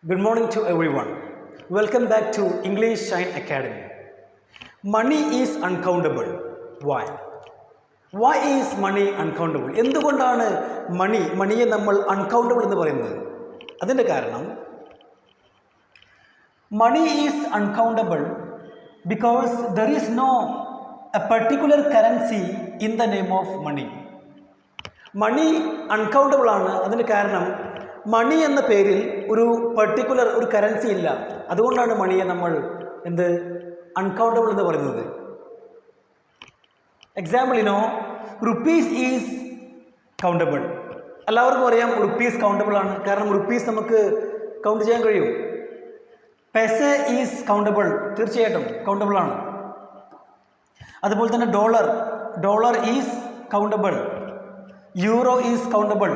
Good morning to everyone. Welcome back to English Shine Academy. Money is uncountable. Why? Why is money uncountable? എന്തുകൊണ്ടാണ് മണിയെ നമ്മൾ uncountable എന്ന് പറയുന്നത്? അതിൻ്റെ കാരണം money is uncountable because there is no a particular currency in the name of money. Money uncountable ആണ്. അതിന് കാരണം മണി എന്ന പേരിൽ ഒരു പർട്ടിക്കുലർ ഒരു കറൻസി ഇല്ല. അതുകൊണ്ടാണ് മണിയെ നമ്മൾ അൺകൗണ്ടബിൾ എന്ന് പറയുന്നത്. എക്സാമ്പിളിനോ റുപ്പീസ് ഈസ് കൗണ്ടബിൾ. എല്ലാവർക്കും അറിയാം റുപ്പീസ് കൗണ്ടബിൾ ആണ്. കാരണം റുപ്പീസ് നമുക്ക് കൗണ്ട് ചെയ്യാൻ കഴിയും. പൈസ ഈസ് കൗണ്ടബിൾ, തീർച്ചയായിട്ടും കൗണ്ടബിൾ ആണ്. അതുപോലെ തന്നെ dollar is countable, euro is countable.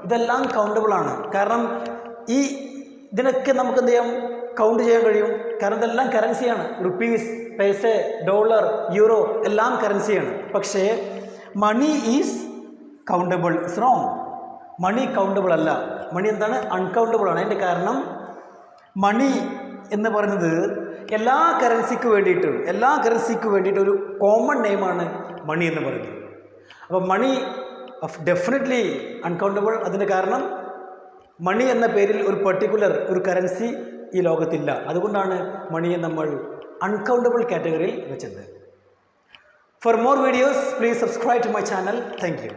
ഇതെല്ലാം കൗണ്ടബിൾ ആണ്. കാരണം ഇതിനൊക്കെ നമുക്ക് എന്ത് ചെയ്യാം, കൗണ്ട് ചെയ്യാൻ കഴിയും. കാരണം ഇതെല്ലാം കറൻസിയാണ്. റുപ്പീസ്, പൈസ, ഡോളർ, യൂറോ എല്ലാം കറൻസിയാണ്. പക്ഷേ money is countable is wrong. Money countable അല്ല. മണി അൺകൗണ്ടബിൾ ആണ്. അതിൻ്റെ കാരണം മണി എന്ന് പറയുന്നത് എല്ലാ കറൻസിക്ക് വേണ്ടിയിട്ട് ഒരു കോമൺ നെയിമാണ് മണി എന്ന് പറയുന്നത്. അപ്പോൾ മണി ഡെഫിനറ്റ്ലി അൺകൗണ്ടബിൾ. അതിൻ്റെ കാരണം മണി എന്ന പേരിൽ ഒരു പർട്ടിക്കുലർ ഒരു കറൻസി ഈ ലോകത്തില്ല. അതുകൊണ്ടാണ് മണിയെ നമ്മൾ അൺകൗണ്ടബിൾ കാറ്റഗറിയിൽ വെച്ചത്. For more videos please subscribe to my channel. Thank U.